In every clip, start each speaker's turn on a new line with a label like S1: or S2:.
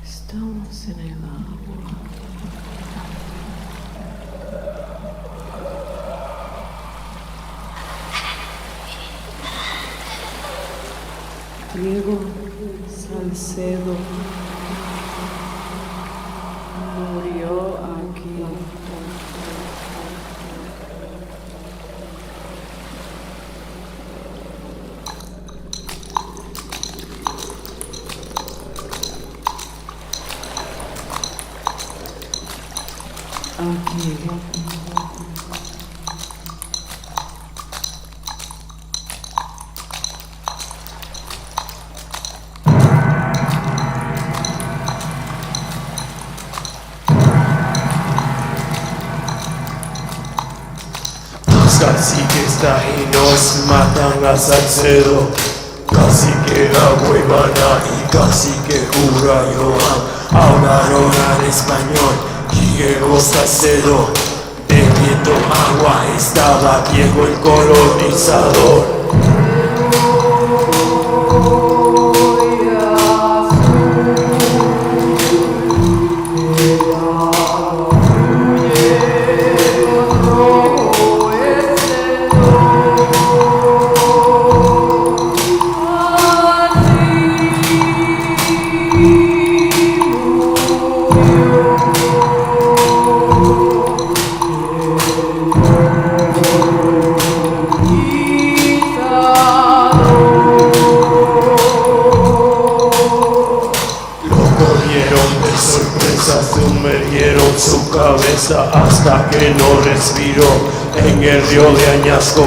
S1: Estamos en el agua. Diego Salcedo murió aquí.
S2: Caciques taínos matan a Salcedo, cacique Agüevana y cacique Jurayoan hablaron al español. Diego Salcedo, bebiendo agua, estaba Diego el colonizador. Sumergieron su cabeza hasta que no respiró en el río de Añasco,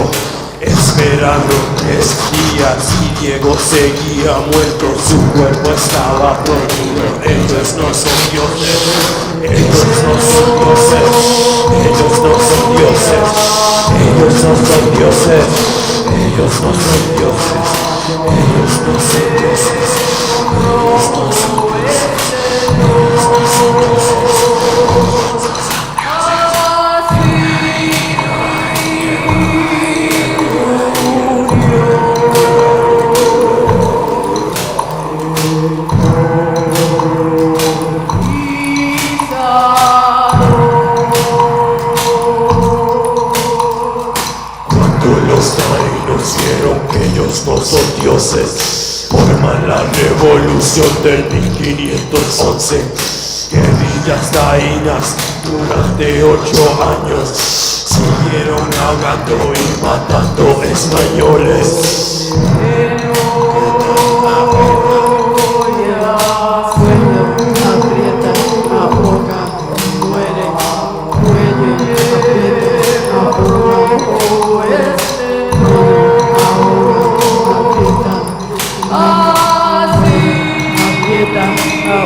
S2: esperando 3 días y Diego seguía muerto, su cuerpo estaba dormido. Ellos no son dioses, ellos no son dioses. dioses, ellos no son dioses, ellos no son dioses, ellos no son dioses, ellos no son dioses, ellos no son dioses. Los taínos vieron que ellos no son dioses, forman la revolución del 1511. Guerrillas taínas durante 8 años siguieron ahogando y matando españoles.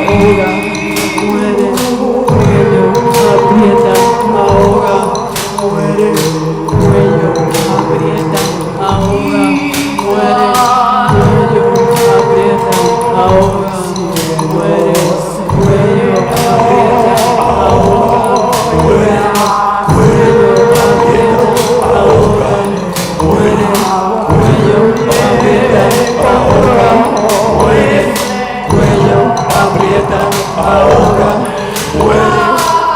S1: Ahoga, muere, cuello, aprieta, ahoga, muere, cuello, aprieta, ahoga, muere, cuello, aprieta, ahoga, muere, cuello, aprieta, ahoga, muere, cuello, aprieta, ahoga, muere, cuello, aprieta, ahoga, muere,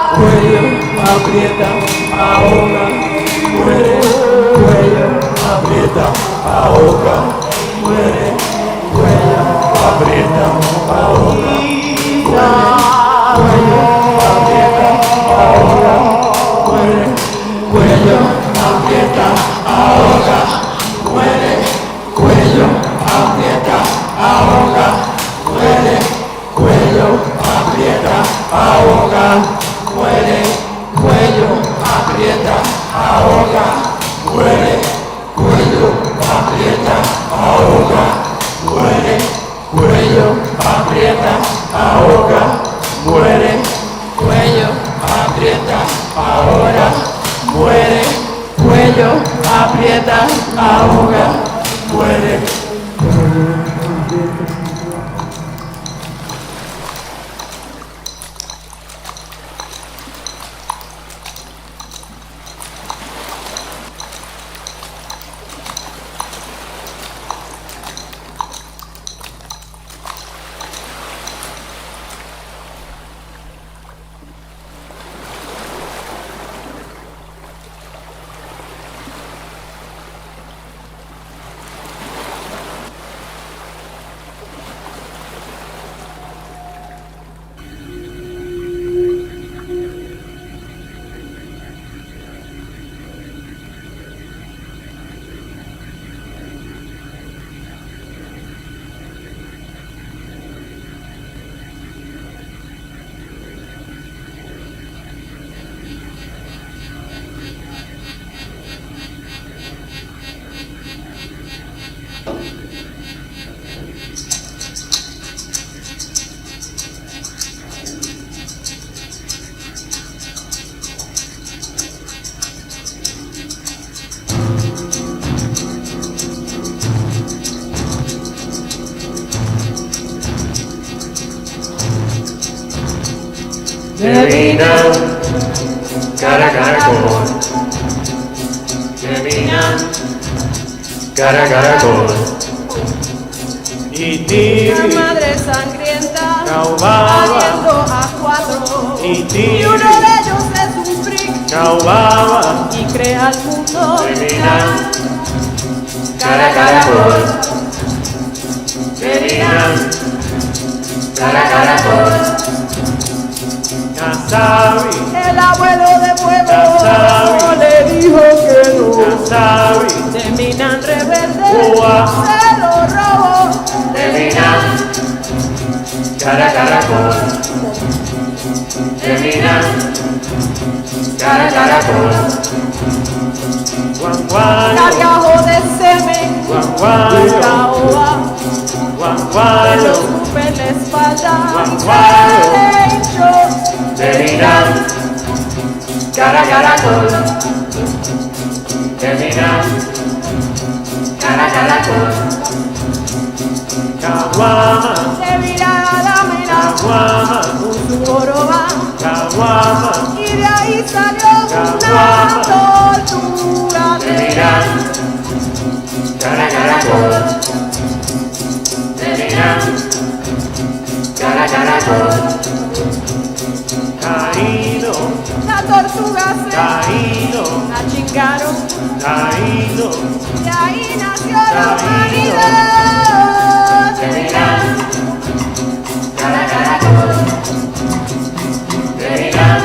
S1: cuello, aprieta, ahoga, muere, cuello, aprieta, ahoga, muere, cuello, aprieta, ahoga, muere, cuello, aprieta, ahoga, muere, cuello, aprieta, ahoga, muere, cuello, aprieta, ahoga, muere, cuello, aprieta, ahoga, muere, cuello, aprieta, ahoga, muere, cuello, aprieta, ahoga, muere, cuello, aprieta, ahoga, muere, cuello, aprieta, ahoga, muere, cuello, aprieta, ahoga, muere.
S2: Gemina, caracol. Gemina, caracol. Y
S3: La madre sangrienta,
S2: Caubaba.
S3: pariendo a 4.
S2: Y
S3: uno de ellos es un freak
S2: Caubaba.
S3: y crea el mundo.
S2: Gemina, caracol. Gemina, caracol. Casabi,
S3: El abuelo de fuego
S2: Casabi.
S3: le dijo que no.
S2: Casabi,
S3: Terminan rebelde,
S2: Ua.
S3: se lo robó.
S2: Gemina, caracol. Gemina, caracol. Guanguayo,
S3: Cargajo de semen,
S2: guanguayo,
S3: caoba, se
S2: guanguayo.
S3: lo escupe en la espalda.
S2: Guanguayo.
S3: Se le hinchó.
S2: Gemina, caracol.
S1: terminan, cara caracol,
S2: Caguama,
S3: Se vira la mira
S2: caguama,
S3: con su Córdova
S2: caguama,
S3: y de ahí salió
S2: Caguama.
S3: una tortuga.
S1: terminan, cara caracol, terminan, cara caracol,
S2: Taíno,
S3: La tortuga se
S2: Taíno,
S3: la chingaron
S2: Taíno,
S3: y ahí nació la
S2: Taíno.
S3: humanidad.
S1: terminan, cara caracol, terminan,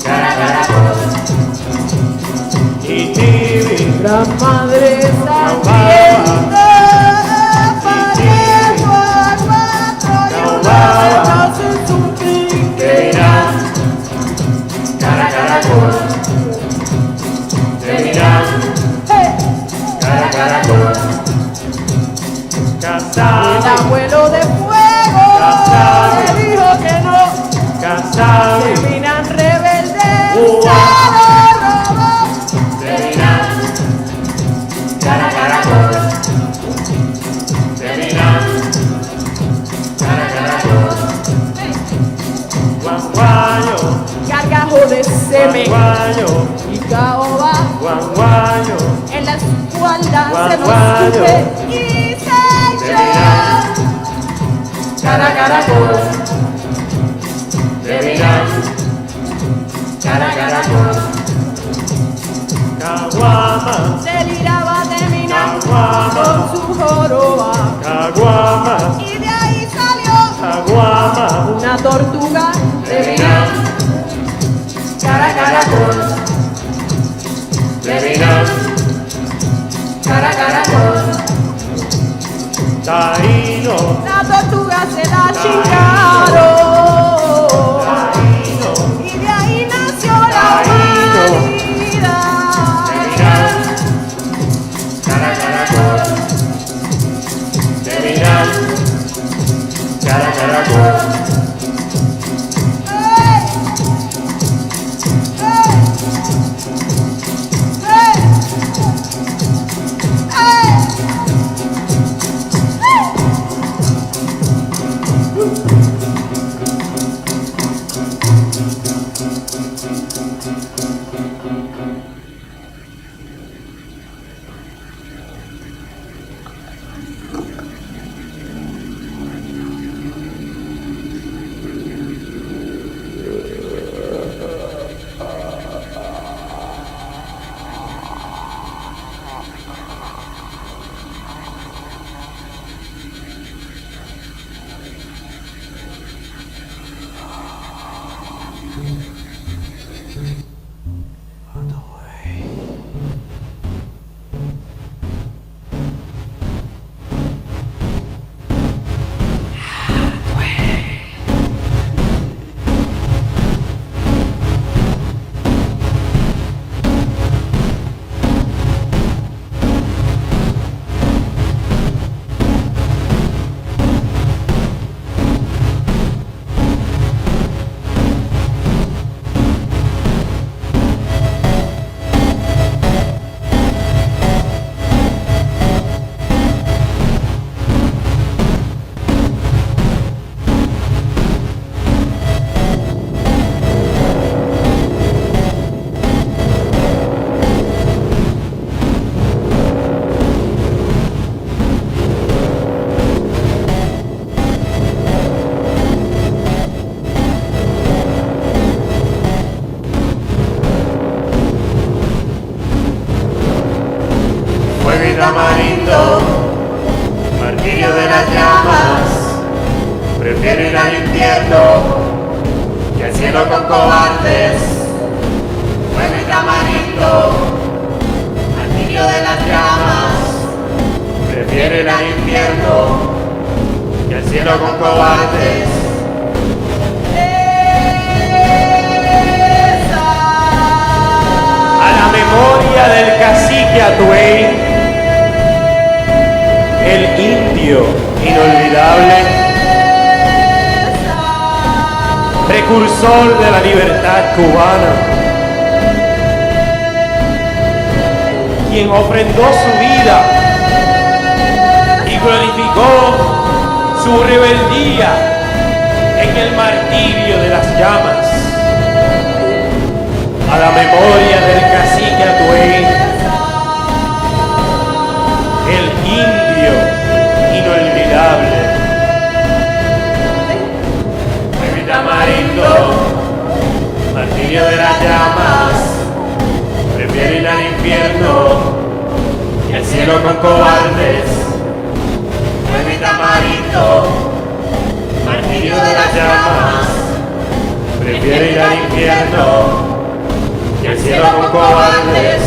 S1: cara caracol,
S2: y Tibi,
S3: Gran madre serpiente, pariendo a cuatro
S2: Córdova.
S3: en su pique.
S1: terminan, cara caracol, terminan, cara caracol,
S3: El
S2: Casabi,
S3: abuelo de fuego le dijo que no,
S2: Casabi,
S3: terminan rebeldes,
S2: Ua.
S3: se lo robó.
S1: terminan, cara caracol, terminan, cara caracol,
S2: Guanguayo,
S3: Gargajo de semen
S2: Guanguayo,
S3: y caoba
S2: Guanguayo,
S3: en la espalda se nos
S2: Guanguayo.
S3: sube y se
S1: terminan,
S3: echa.
S1: cara caracol, terminan, cara caracol,
S2: Caguama,
S3: Se liraba de mina
S2: Caguama.
S3: con su joroba
S2: Caguama,
S3: y de ahí salió
S2: Caguama,
S3: una tortuga de
S1: terminan, cara caracol, terminan, cara caracol,
S2: Taíno,
S3: La tortuga se la chingaron
S2: Taíno,
S3: y de ahí nació la
S2: Taíno.
S3: humanidad.
S1: terminan, cara caracol, terminan, cara caracol,
S3: ¡Ey! ¡Ey! ¡Ey!
S1: tamarindo, martirio de las llamas, prefiero ir al infierno que al cielo con cobardes. Fuego y tamarindo, martirio de las llamas, prefiero ir al infierno que al cielo con cobardes.
S2: A la memoria del cacique Atuey, el indio inolvidable, precursor de la libertad cubana, quien ofrendó su vida y glorificó su rebeldía en el martirio de las llamas. A la memoria del cacique Atuey, el indio inolvidable.
S1: Mi tamarindo, martirio de las llamas, prefiero ir al infierno y al cielo con cobardes. Mi tamarindo, martirio de las llamas, prefiero ir al infierno y al cielo con cobardes.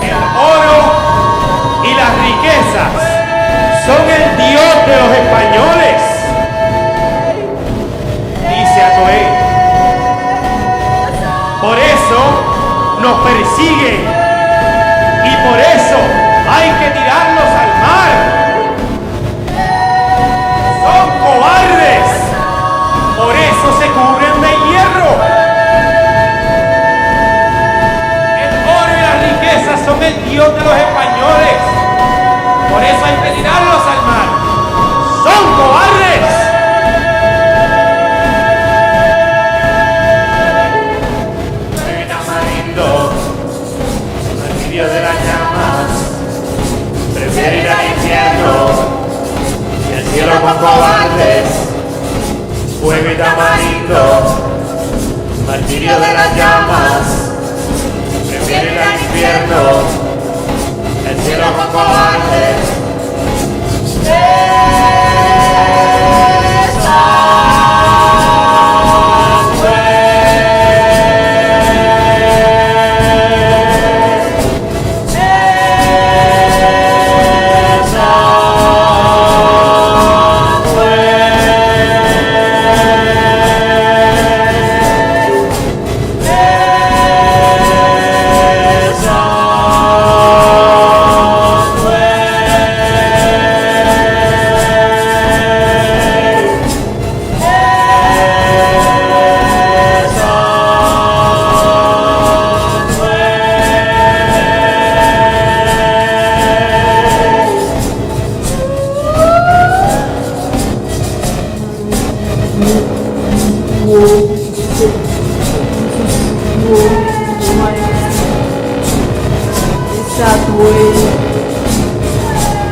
S2: El oro y las riquezas son el Dios de los españoles, dice Atoé. Por eso nos persiguen y por eso hay que tirarlos al mar. Son cobardes, por eso se cubren de hierro. El oro y las riquezas son el Dios de los españoles, por eso hay que tirarlos al mar. ¡Son cobardes!
S1: Mi tamarindo, martirio de las llamas, prefiero ir al infierno y al cielo con cobardes. Fuego y tamarindo, martirio de las llamas, prefiero ir al infierno y al cielo con cobardes.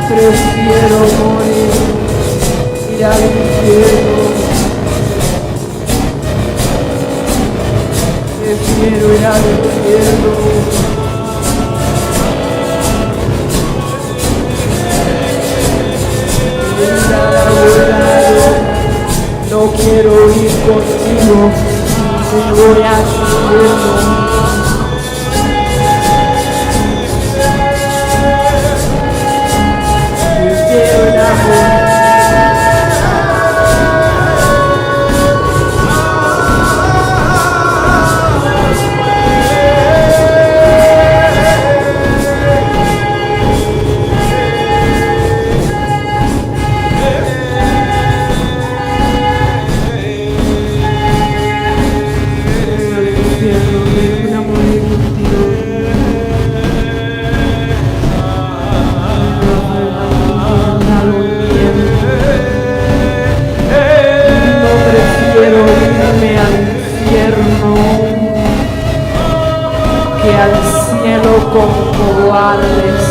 S3: Prefiero morir, ir al infierno. Prefiero ir al infierno. No quiero ir contigo, me voy al infierno. Con cobardes.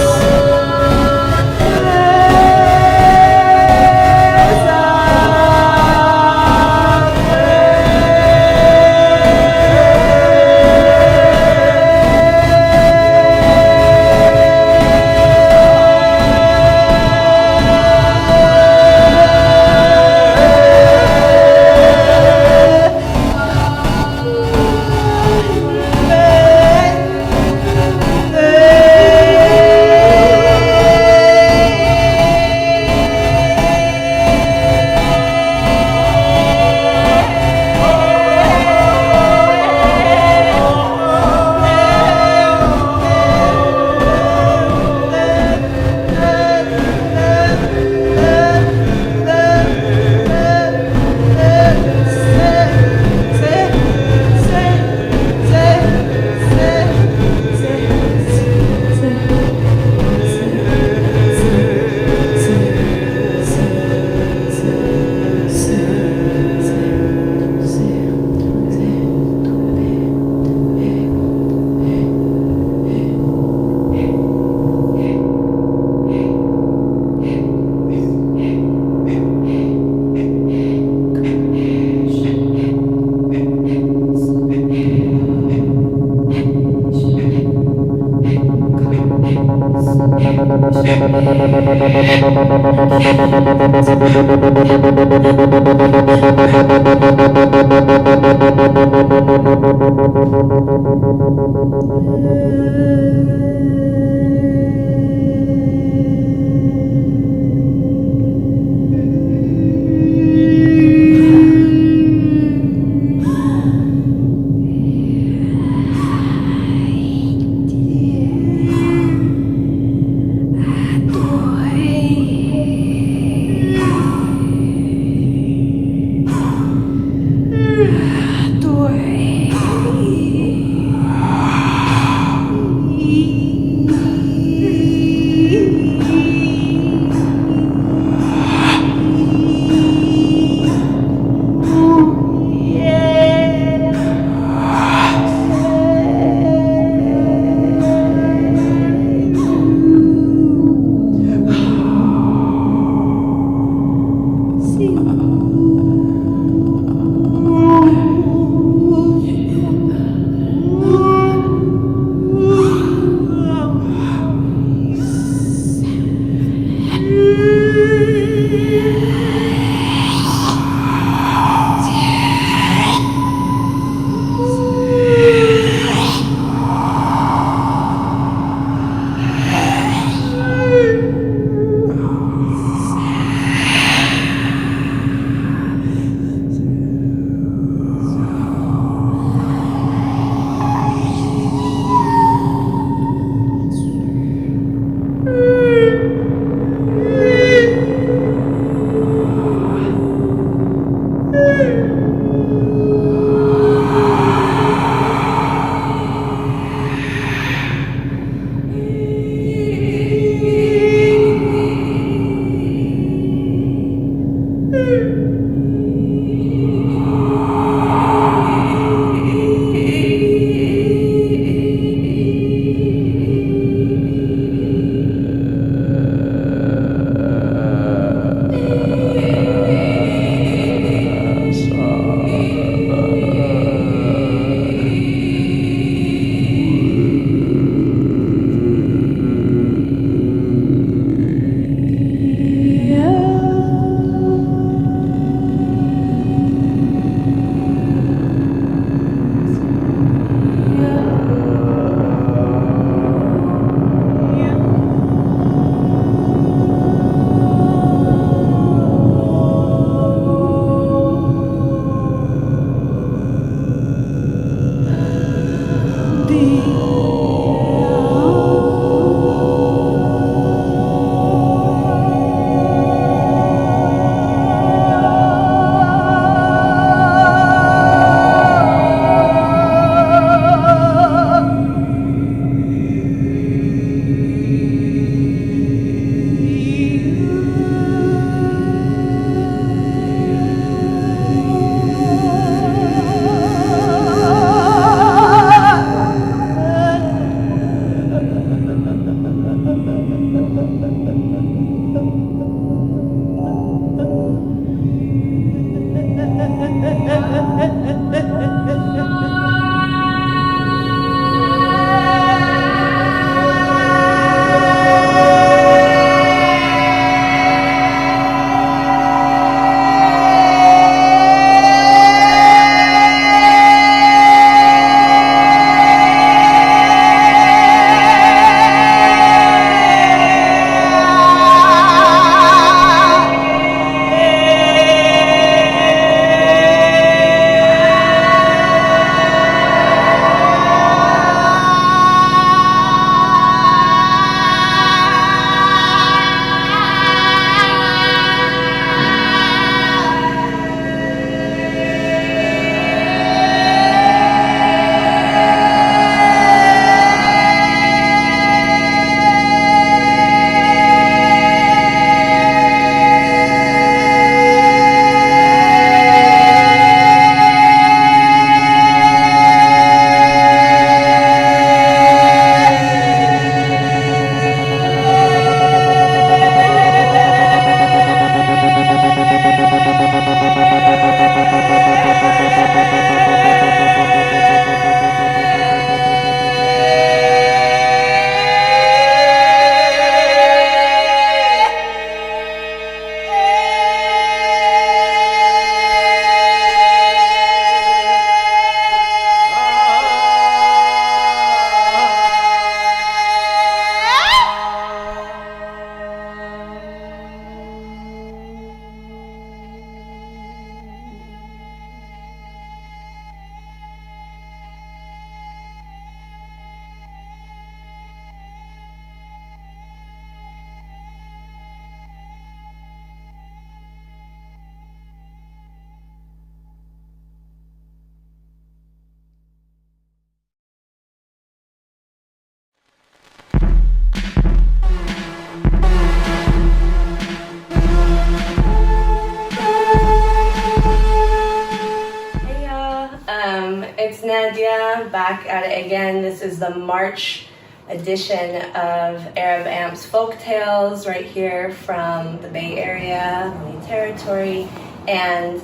S4: It's Nadya back at it again. This is the March edition of Arab AMP's Folktales right here from the Bay Area, Maine Territory. And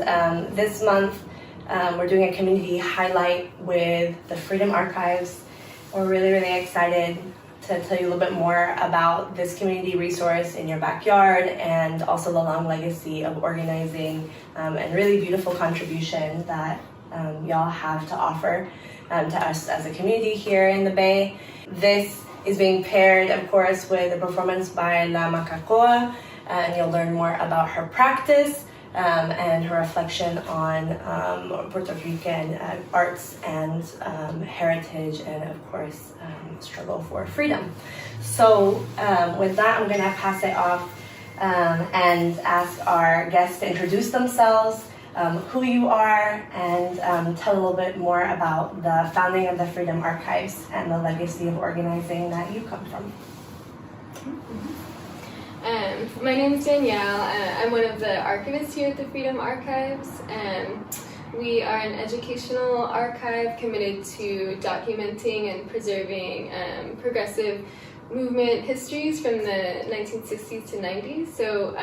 S4: this month we're doing a community highlight with the Freedom Archives. We're really, really excited to tell you a little bit more about this community resource in your backyard and also the long legacy of organizing and really beautiful contribution that y'all have to offer to us as a community here in the Bay. This is being paired, of course, with a performance by La Macacoa, and you'll learn more about her practice and her reflection on Puerto Rican arts and heritage and, of course, struggle for freedom. So with that, I'm going to pass it off and ask our guests to introduce themselves, who you are, and tell a little bit more about the founding of the Freedom Archives and the legacy of organizing that you come from.
S5: My name is Danielle. I'm one of the archivists here at the Freedom Archives. We are an educational archive committed to documenting and preserving progressive movement histories from the 1960s to 90s. So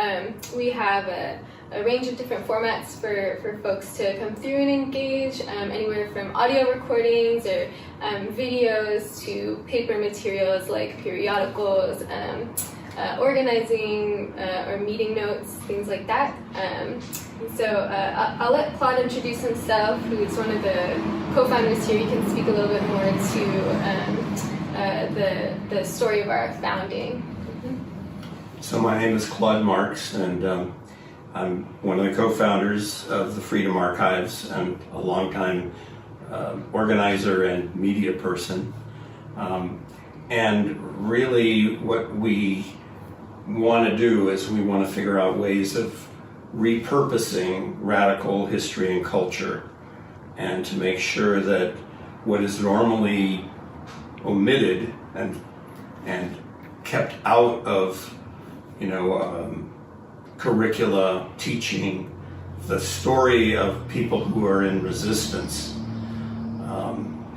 S5: we have a range of different formats for folks to come through and engage, anywhere from audio recordings or videos to paper materials like periodicals, organizing or meeting notes, things like that. So I'll let Claude introduce himself, who is one of the co-founders here. He can speak a little bit more to the story of our founding.
S6: So my name is Claude Marks, and I'm one of the co-founders of the Freedom Archives. I'm a longtime organizer and media person. And really what we want to do is we want to figure out ways of repurposing radical history and culture, and to make sure that what is normally omitted and kept out of curricula teaching the story of people who are in resistance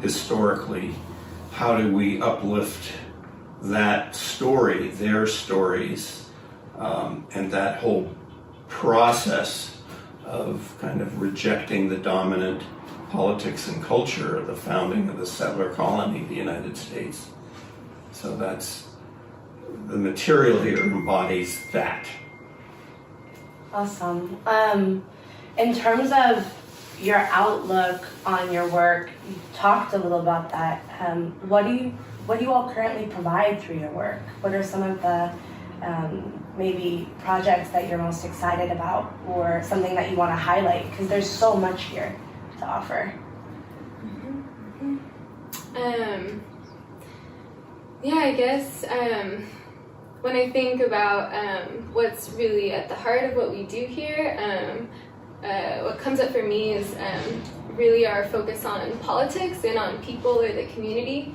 S6: historically. How do we uplift that story, their stories, and that whole process of kind of rejecting the dominant politics and culture of the founding of the settler colony, the United States. So that's the material here embodies that.
S4: Awesome. In terms of your outlook on your work, you talked a little about that. What do you all currently provide through your work? What are some of the maybe projects that you're most excited about, or something that you want to highlight? Because there's so much here to offer.
S5: Yeah, I guess when I think about what's really at the heart of what we do here, what comes up for me is really our focus on politics and on people or the community.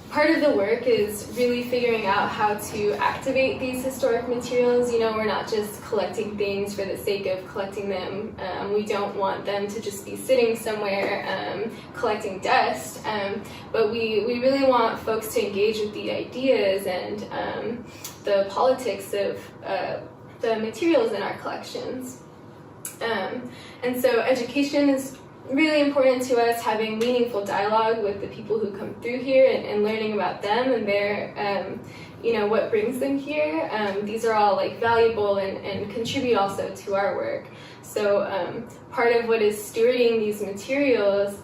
S5: Part of the work is really figuring out how to activate these historic materials. We're not just collecting things for the sake of collecting them. We don't want them to just be sitting somewhere collecting dust, but we really want folks to engage with the ideas and the politics of the materials in our collections. And so education is really important to us, having meaningful dialogue with the people who come through here and learning about them and their, what brings them here. These are all valuable and contribute also to our work. So part of what is stewarding these materials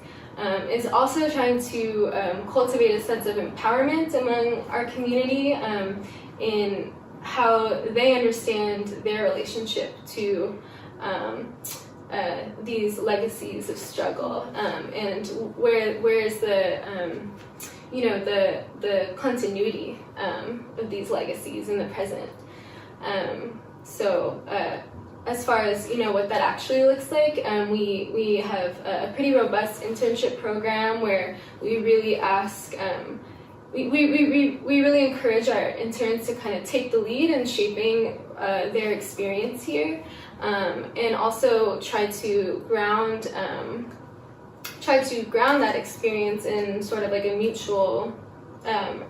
S5: is also trying to cultivate a sense of empowerment among our community in how they understand their relationship to these legacies of struggle, and where is the the continuity of these legacies in the present. As far as what that actually looks like, we have a pretty robust internship program where we really ask we really encourage our interns to kind of take the lead in shaping their experience here, and also try to ground that experience in sort of like a mutual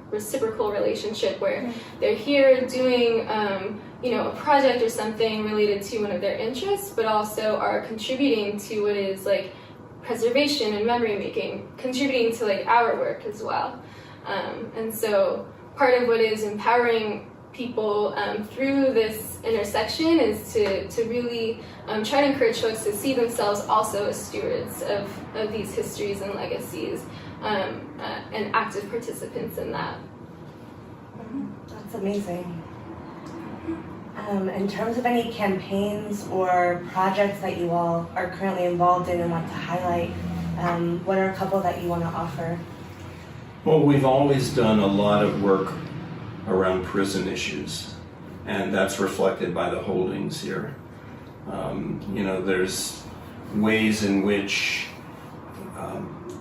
S5: reciprocal relationship where they're here doing a project or something related to one of their interests, but also are contributing to what is like preservation and memory making, contributing to like our work as well. And so part of what is empowering people through this intersection is to really try to encourage folks to see themselves also as stewards of these histories and legacies, and active participants in that.
S4: That's amazing. In terms of any campaigns or projects that you all are currently involved in and want to highlight, what are a couple that you want to offer?
S6: Well, we've always done a lot of work around prison issues, and that's reflected by the holdings here. There's ways in which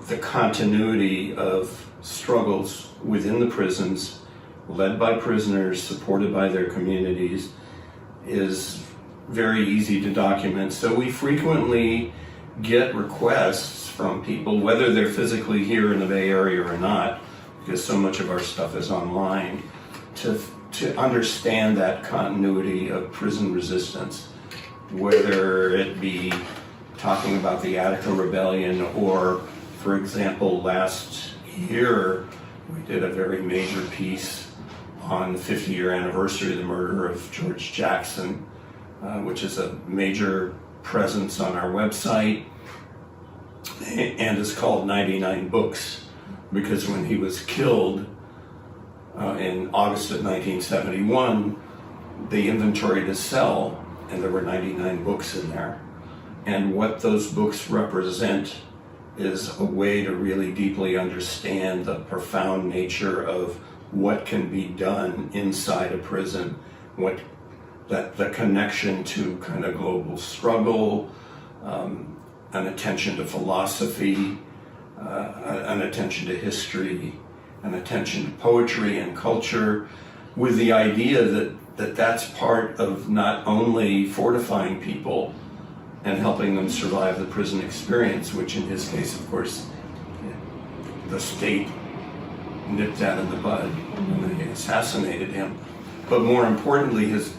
S6: the continuity of struggles within the prisons, led by prisoners, supported by their communities, is very easy to document. So we frequently get requests from people, whether they're physically here in the Bay Area or not, because so much of our stuff is online, to understand that continuity of prison resistance, whether it be talking about the Attica Rebellion or, for example, last year we did a very major piece on the 50-year anniversary of the murder of George Jackson, which is a major presence on our website, and is called 99 Books, because when he was killed in August of 1971, they inventoried his cell, and there were 99 books in there. And what those books represent is a way to really deeply understand the profound nature of what can be done inside a prison, the connection to kind of global struggle, an attention to philosophy, an attention to history, an attention to poetry and culture, with the idea that that's part of not only fortifying people and helping them survive the prison experience, which in his case, of course, the state nipped that in the bud when they assassinated him, but more importantly, his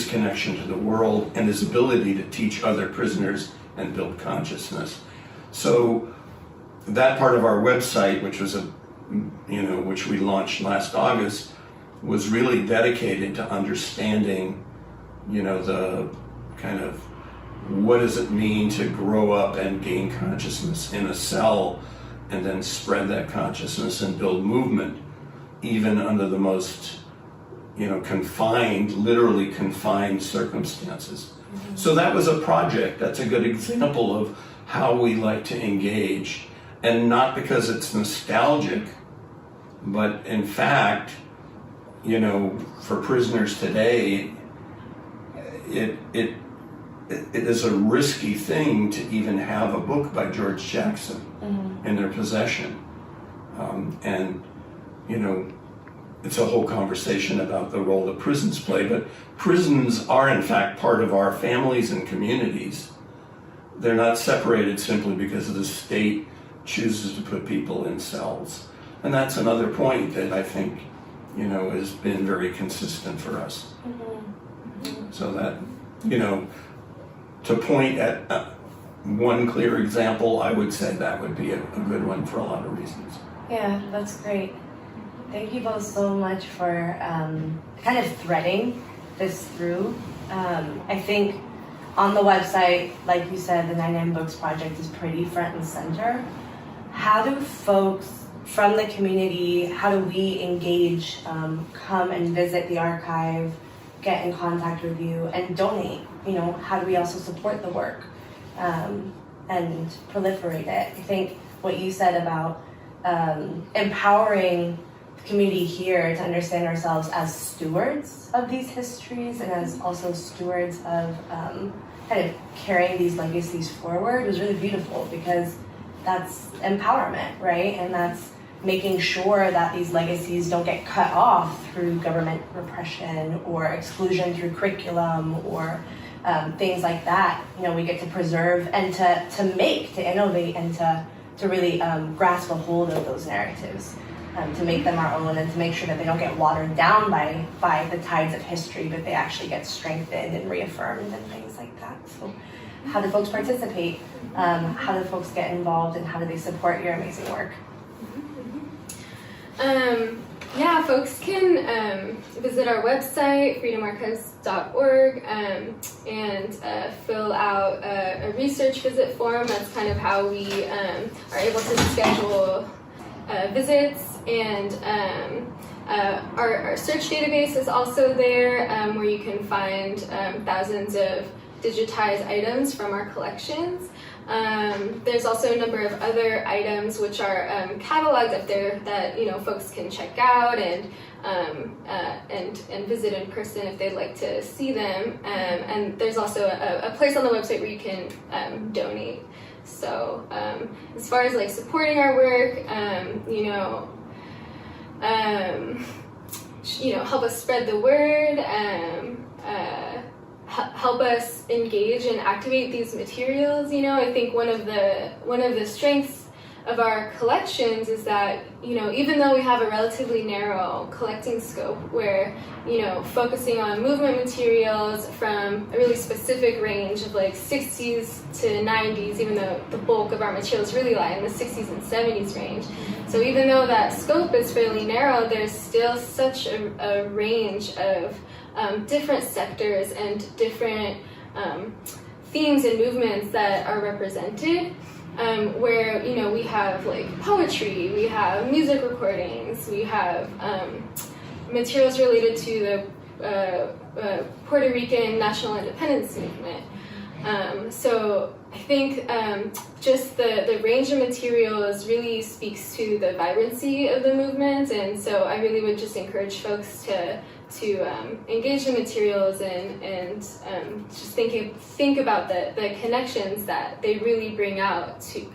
S6: connection to the world and his ability to teach other prisoners and build consciousness. So that part of our website, which was which we launched last August, was really dedicated to understanding, the kind of what does it mean to grow up and gain consciousness in a cell and then spread that consciousness and build movement, even under the most, literally confined circumstances. Mm-hmm. So that was a project. That's a good example of how we like to engage, and not because it's nostalgic, but in fact, for prisoners today, it is a risky thing to even have a book by George Jackson in their possession. It's a whole conversation about the role that prisons play, but prisons are in fact part of our families and communities. They're not separated simply because the state chooses to put people in cells. And that's another point that I think, has been very consistent for us. So that, to point at one clear example, I would say that would be a good one for a lot of reasons.
S4: Yeah, that's great. Thank you both so much for kind of threading this through. I think on the website, like you said, the 99 Books Project is pretty front and center. How do folks from the community, how do we engage, come and visit the archive, get in contact with you, and donate? How do we also support the work and proliferate it? I think what you said about empowering the community here to understand ourselves as stewards of these histories and as also stewards of kind of carrying these legacies forward was really beautiful, because that's empowerment, right? And that's making sure that these legacies don't get cut off through government repression or exclusion through curriculum or things like that. We get to preserve and to innovate and to really grasp a hold of those narratives, to make them our own and to make sure that they don't get watered down by the tides of history, but they actually get strengthened and reaffirmed and things like that. So how do folks participate? How do folks get involved, and how do they support your amazing work?
S5: Yeah, folks can visit our website, freedomarchives.org, and fill out a research visit form. That's kind of how we are able to schedule visits. And our search database is also there, where you can find thousands of digitized items from our collections. There's also a number of other items which are cataloged up there that folks can check out and visit in person if they'd like to see them. And there's also a place on the website where you can donate. So as far as like supporting our work, help us spread the word. Help us engage and activate these materials. I think one of the strengths of our collections is that even though we have a relatively narrow collecting scope, where focusing on movement materials from a really specific range of like 60s to 90s, even though the bulk of our materials really lie in the 60s and 70s range. So even though that scope is fairly narrow, there's still such a range of different sectors and different themes and movements that are represented, where we have like poetry, we have music recordings, we have materials related to the Puerto Rican national independence movement. So I think just the range of materials really speaks to the vibrancy of the movement, and so I really would just encourage folks to engage the materials and just think about the connections that they really bring out to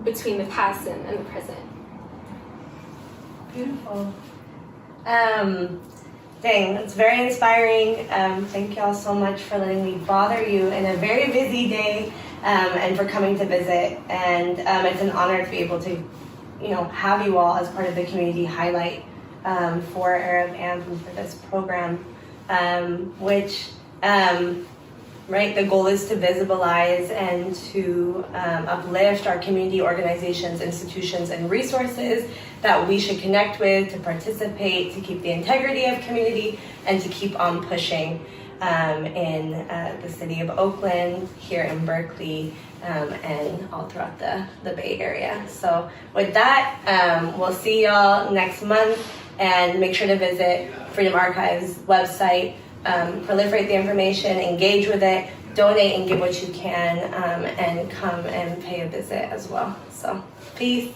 S5: between the past and the present.
S4: Beautiful. It's very inspiring. Thank y'all so much for letting me bother you in a very busy day, and for coming to visit. And it's an honor to be able to, have you all as part of the community highlight for Arab AMP and for this program, which, the goal is to visibilize and to uplift our community organizations, institutions, and resources that we should connect with, to participate, to keep the integrity of community, and to keep on pushing in the city of Oakland, here in Berkeley, and all throughout the Bay Area. So with that, we'll see y'all next month, and make sure to visit Freedom Archives website, proliferate the information, engage with it, donate and give what you can, and come and pay a visit as well. So peace.